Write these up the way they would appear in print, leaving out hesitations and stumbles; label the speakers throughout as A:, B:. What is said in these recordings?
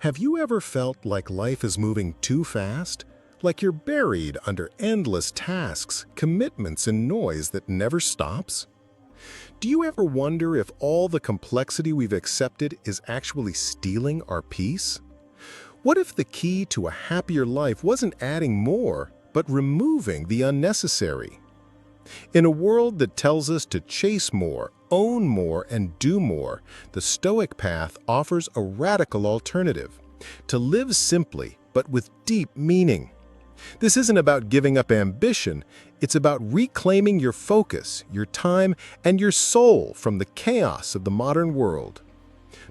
A: Have you ever felt like life is moving too fast? Like you're buried under endless tasks, commitments, and noise that never stops? Do you ever wonder if all the complexity we've accepted is actually stealing our peace? What if the key to a happier life wasn't adding more, but removing the unnecessary? In a world that tells us to chase more, own more, and do more, the Stoic path offers a radical alternative: to live simply, but with deep meaning. This isn't about giving up ambition, it's about reclaiming your focus, your time, and your soul from the chaos of the modern world.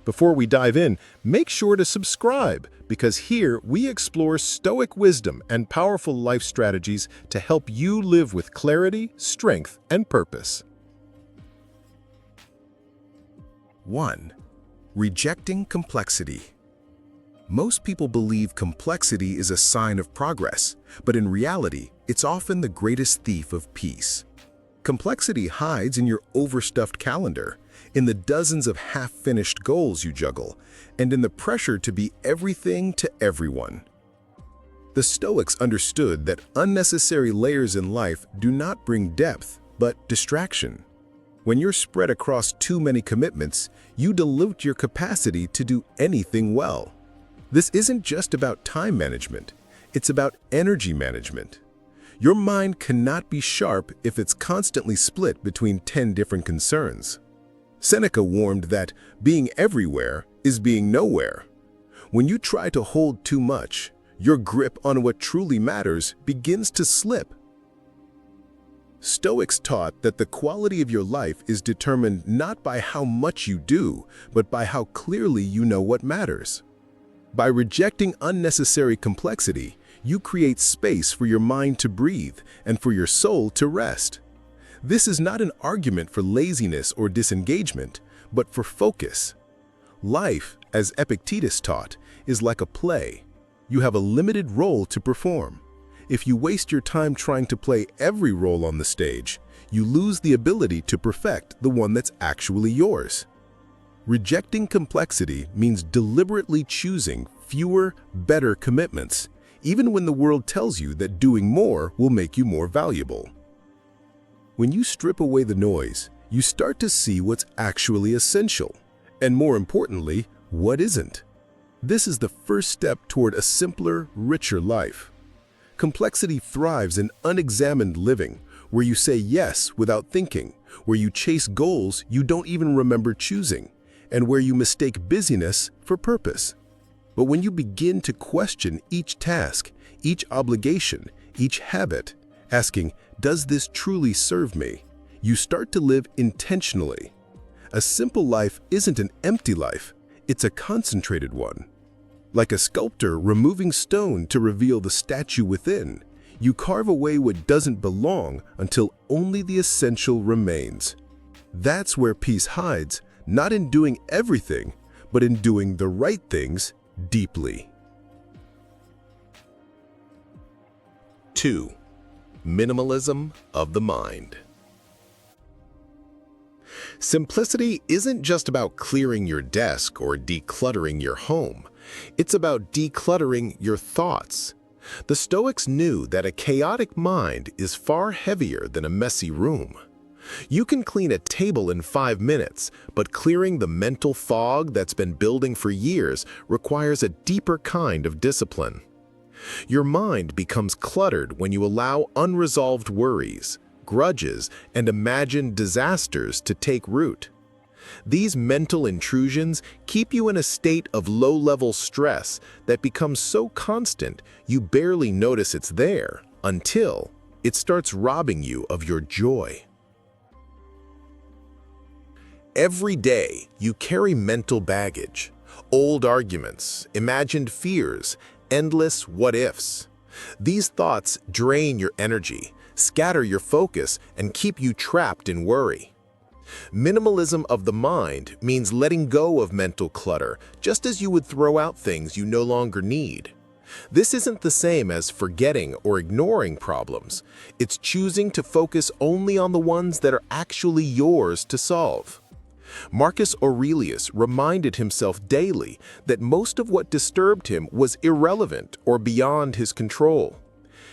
A: Before we dive in, make sure to subscribe, because here we explore Stoic wisdom and powerful life strategies to help you live with clarity, strength, and purpose.
B: 1. Rejecting complexity. Most people believe complexity is a sign of progress, but in reality, it's often the greatest thief of peace. Complexity hides in your overstuffed calendar, in the dozens of half-finished goals you juggle, and in the pressure to be everything to everyone. The Stoics understood that unnecessary layers in life do not bring depth, but distraction. When you're spread across too many commitments, you dilute your capacity to do anything well. This isn't just about time management, it's about energy management. Your mind cannot be sharp if it's constantly split between 10 different concerns. Seneca warned that being everywhere is being nowhere. When you try to hold too much, your grip on what truly matters begins to slip. Stoics taught that the quality of your life is determined not by how much you do, but by how clearly you know what matters. By rejecting unnecessary complexity, you create space for your mind to breathe and for your soul to rest. This is not an argument for laziness or disengagement, but for focus. Life, as Epictetus taught, is like a play. You have a limited role to perform. If you waste your time trying to play every role on the stage, you lose the ability to perfect the one that's actually yours. Rejecting complexity means deliberately choosing fewer, better commitments, even when the world tells you that doing more will make you more valuable. When you strip away the noise, you start to see what's actually essential, and more importantly, what isn't. This is the first step toward a simpler, richer life. Complexity thrives in unexamined living, where you say yes without thinking, where you chase goals you don't even remember choosing, and where you mistake busyness for purpose. But when you begin to question each task, each obligation, each habit, asking, "Does this truly serve me?" you start to live intentionally. A simple life isn't an empty life, it's a concentrated one. Like a sculptor removing stone to reveal the statue within, you carve away what doesn't belong until only the essential remains. That's where peace hides, not in doing everything, but in doing the right things deeply. 2. Minimalism of the mind. Simplicity isn't just about clearing your desk or decluttering your home. It's about decluttering your thoughts. The Stoics knew that a chaotic mind is far heavier than a messy room. You can clean a table in 5 minutes, but clearing the mental fog that's been building for years requires a deeper kind of discipline. Your mind becomes cluttered when you allow unresolved worries, grudges, and imagined disasters to take root. These mental intrusions keep you in a state of low-level stress that becomes so constant you barely notice it's there until it starts robbing you of your joy. Every day, you carry mental baggage, old arguments, imagined fears, endless what-ifs. These thoughts drain your energy, scatter your focus, and keep you trapped in worry. Minimalism of the mind means letting go of mental clutter, just as you would throw out things you no longer need. This isn't the same as forgetting or ignoring problems. It's choosing to focus only on the ones that are actually yours to solve. Marcus Aurelius reminded himself daily that most of what disturbed him was irrelevant or beyond his control.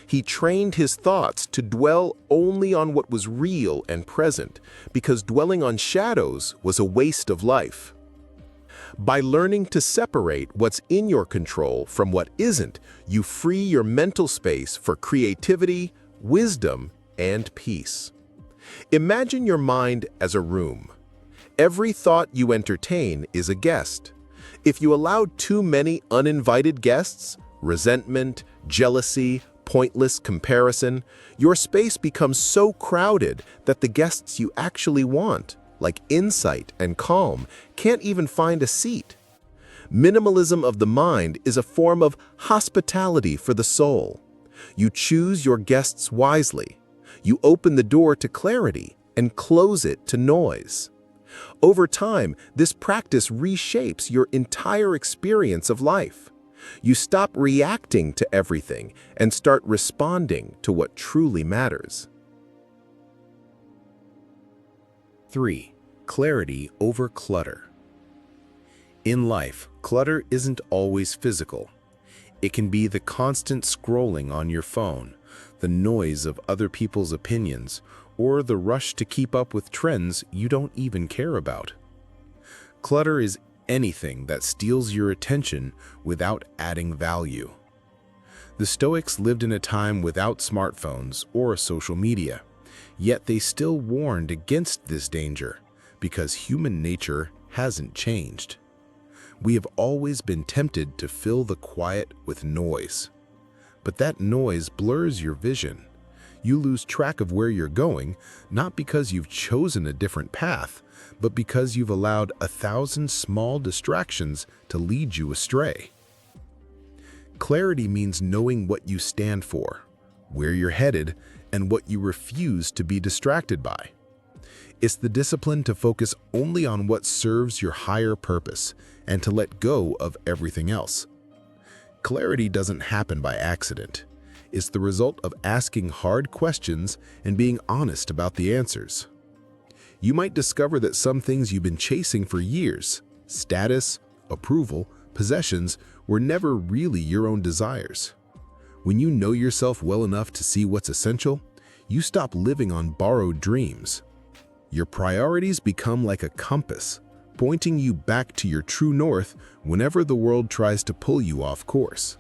B: He trained his thoughts to dwell only on what was real and present, because dwelling on shadows was a waste of life. By learning to separate what's in your control from what isn't, you free your mental space for creativity, wisdom, and peace. Imagine your mind as a room. Every thought you entertain is a guest. If you allow too many uninvited guests, resentment, jealousy, pointless comparison, your space becomes so crowded that the guests you actually want, like insight and calm, can't even find a seat. Minimalism of the mind is a form of hospitality for the soul. You choose your guests wisely. You open the door to clarity and close it to noise. Over time, this practice reshapes your entire experience of life. You stop reacting to everything and start responding to what truly matters.
C: 3. Clarity over clutter. In life, clutter isn't always physical. It can be the constant scrolling on your phone, the noise of other people's opinions, or the rush to keep up with trends you don't even care about. Clutter is anything that steals your attention without adding value. The Stoics lived in a time without smartphones or social media, yet they still warned against this danger because human nature hasn't changed. We have always been tempted to fill the quiet with noise, but that noise blurs your vision. You lose track of where you're going, not because you've chosen a different path, but because you've allowed 1,000 small distractions to lead you astray. Clarity means knowing what you stand for, where you're headed, and what you refuse to be distracted by. It's the discipline to focus only on what serves your higher purpose and to let go of everything else. Clarity doesn't happen by accident. It's the result of asking hard questions and being honest about the answers. You might discover that some things you've been chasing for years, status, approval, possessions, were never really your own desires. When you know yourself well enough to see what's essential, you stop living on borrowed dreams. Your priorities become like a compass, pointing you back to your true north whenever the world tries to pull you off course.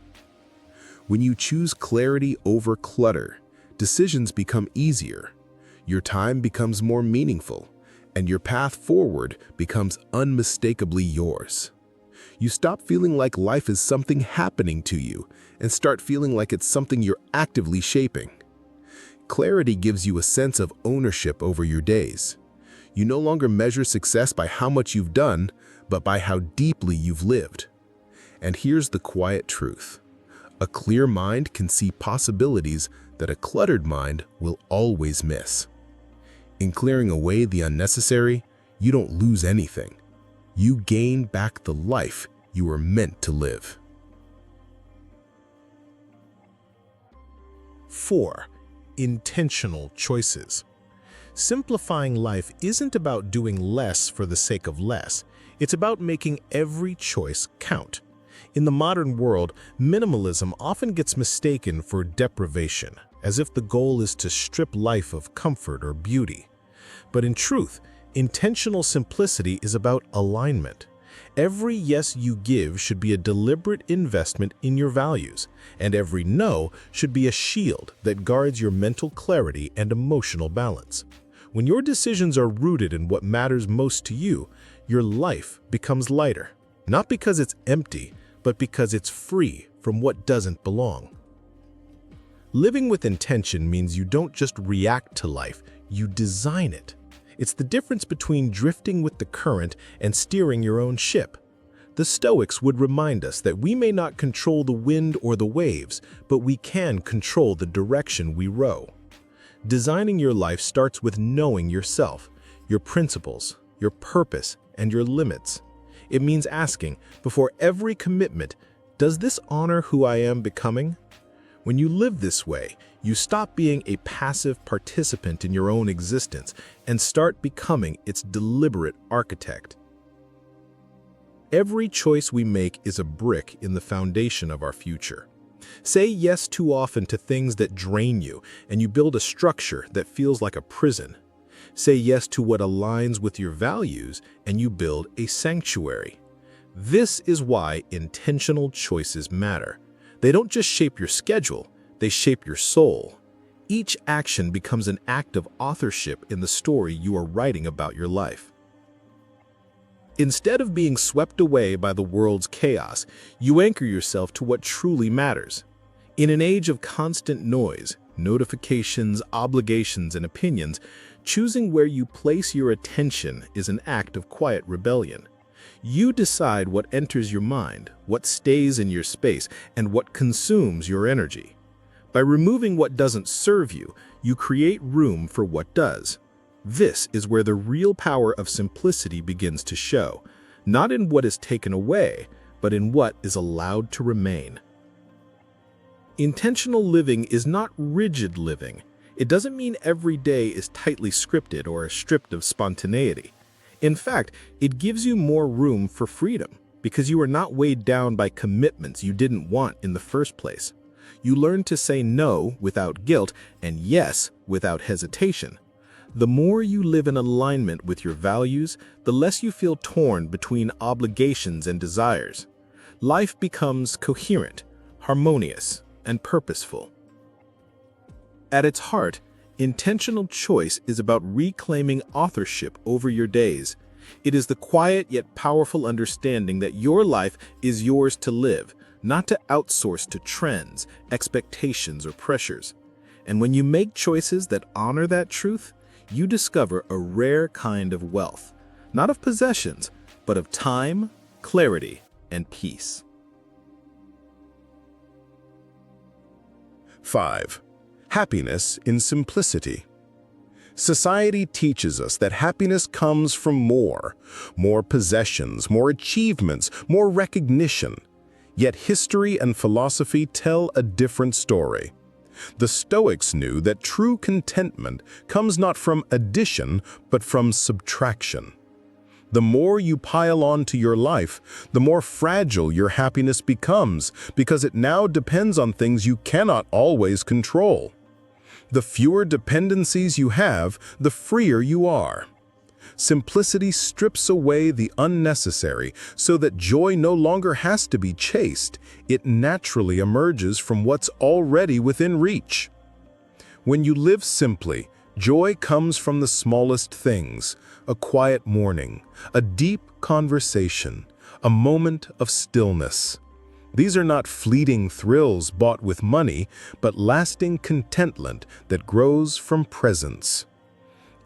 C: When you choose clarity over clutter, decisions become easier, your time becomes more meaningful, and your path forward becomes unmistakably yours. You stop feeling like life is something happening to you and start feeling like it's something you're actively shaping. Clarity gives you a sense of ownership over your days. You no longer measure success by how much you've done, but by how deeply you've lived. And here's the quiet truth. A clear mind can see possibilities that a cluttered mind will always miss. In clearing away the unnecessary, you don't lose anything. You gain back the life you were meant to live.
A: 4. Intentional choices. Simplifying life isn't about doing less for the sake of less. It's about making every choice count. In the modern world, minimalism often gets mistaken for deprivation, as if the goal is to strip life of comfort or beauty. But in truth, intentional simplicity is about alignment. Every yes you give should be a deliberate investment in your values, and every no should be a shield that guards your mental clarity and emotional balance. When your decisions are rooted in what matters most to you, your life becomes lighter, not because it's empty, but because it's free from what doesn't belong. Living with intention means you don't just react to life, you design it. It's the difference between drifting with the current and steering your own ship. The Stoics would remind us that we may not control the wind or the waves, but we can control the direction we row. Designing your life starts with knowing yourself, your principles, your purpose, and your limits. It means asking, before every commitment, does this honor who I am becoming?
B: When you live this way, you stop being a passive participant in your own existence and start becoming its deliberate architect. Every choice we make is a brick in the foundation of our future. Say yes too often to things that drain you, and you build a structure that feels like a prison. Say yes to what aligns with your values, and you build a sanctuary. This is why intentional choices matter. They don't just shape your schedule, they shape your soul. Each action becomes an act of authorship in the story you are writing about your life. Instead of being swept away by the world's chaos, you anchor yourself to what truly matters. In an age of constant noise, notifications, obligations, and opinions, choosing where you place your attention is an act of quiet rebellion. You decide what enters your mind, what stays in your space, and what consumes your energy. By removing what doesn't serve you, you create room for what does. This is where the real power of simplicity begins to show, not in what is taken away, but in what is allowed to remain. Intentional living is not rigid living. It doesn't mean every day is tightly scripted or stripped of spontaneity. In fact, it gives you more room for freedom because you are not weighed down by commitments you didn't want in the first place. You learn to say no without guilt and yes without hesitation. The more you live in alignment with your values, the less you feel torn between obligations and desires. Life becomes coherent, harmonious, and purposeful. At its heart, intentional choice is about reclaiming authorship over your days. It is the quiet yet powerful understanding that your life is yours to live, not to outsource to trends, expectations, or pressures. And when you make choices that honor that truth, you discover a rare kind of wealth, not of possessions, but of time, clarity, and peace.
C: 5. Happiness in simplicity. Society teaches us that happiness comes from more possessions, more achievements, more recognition. Yet history and philosophy tell a different story. The Stoics knew that true contentment comes not from addition, but from subtraction. The more you pile on to your life, the more fragile your happiness becomes, because it now depends on things you cannot always control. The fewer dependencies you have, the freer you are. Simplicity strips away the unnecessary so that joy no longer has to be chased. It naturally emerges from what's already within reach. When you live simply, joy comes from the smallest things: a quiet morning, a deep conversation, a moment of stillness. These are not fleeting thrills bought with money, but lasting contentment that grows from presence.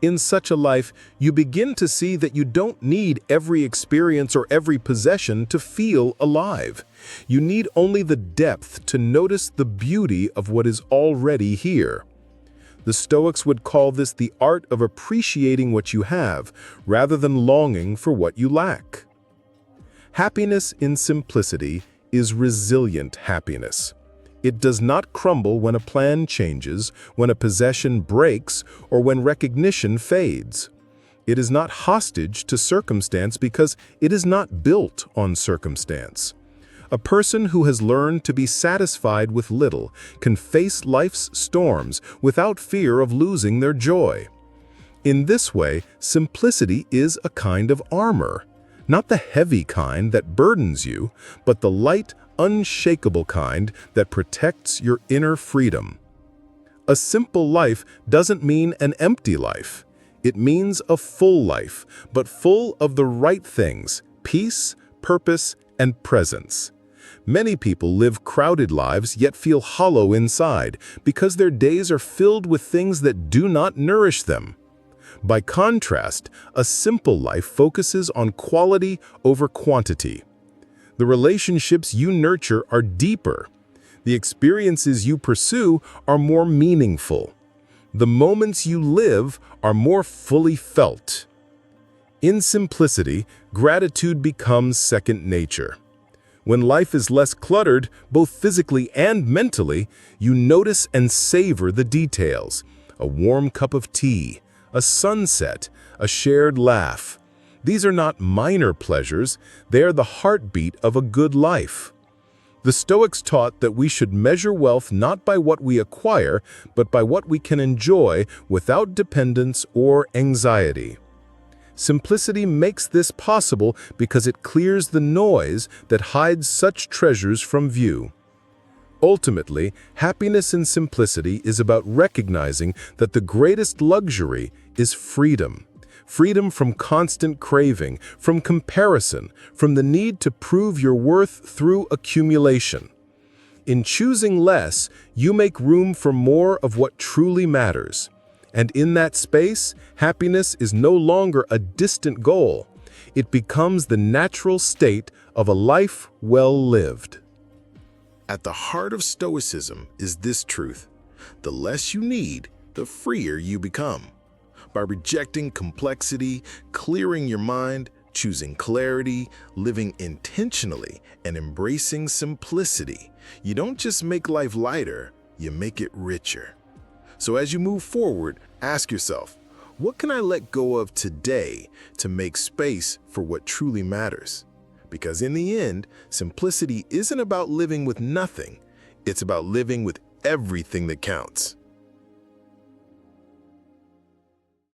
C: In such a life, you begin to see that you don't need every experience or every possession to feel alive. You need only the depth to notice the beauty of what is already here. The Stoics would call this the art of appreciating what you have, rather than longing for what you lack. Happiness in simplicity is resilient happiness. It does not crumble when a plan changes, when a possession breaks, or when recognition fades. It is not hostage to circumstance because it is not built on circumstance. A person who has learned to be satisfied with little can face life's storms without fear of losing their joy. In this way, simplicity is a kind of armor, not the heavy kind that burdens you, but the light, unshakable kind that protects your inner freedom. A simple life doesn't mean an empty life. It means a full life, but full of the right things: peace, purpose, and presence. Many people live crowded lives yet feel hollow inside because their days are filled with things that do not nourish them. By contrast, a simple life focuses on quality over quantity. The relationships you nurture are deeper. The experiences you pursue are more meaningful. The moments you live are more fully felt. In simplicity, gratitude becomes second nature.
B: When life is less cluttered, both physically and mentally, you notice and savor the details. A warm cup of tea, a sunset, a shared laugh. These are not minor pleasures, they are the heartbeat of a good life. The Stoics taught that we should measure wealth not by what we acquire, but by what we can enjoy without dependence or anxiety. Simplicity makes this possible because it clears the noise that hides such treasures from view. Ultimately, happiness in simplicity is about recognizing that the greatest luxury is freedom. Freedom from constant craving, from comparison, from the need to prove your worth through accumulation. In choosing less, you make room for more of what truly matters. And in that space, happiness is no longer a distant goal. It becomes the natural state of a life well lived.
A: At the heart of Stoicism is this truth: the less you need, the freer you become. By rejecting complexity, clearing your mind, choosing clarity, living intentionally, and embracing simplicity, you don't just make life lighter, you make it richer. So as you move forward, ask yourself, what can I let go of today to make space for what truly matters? Because in the end, simplicity isn't about living with nothing, it's about living with everything that counts.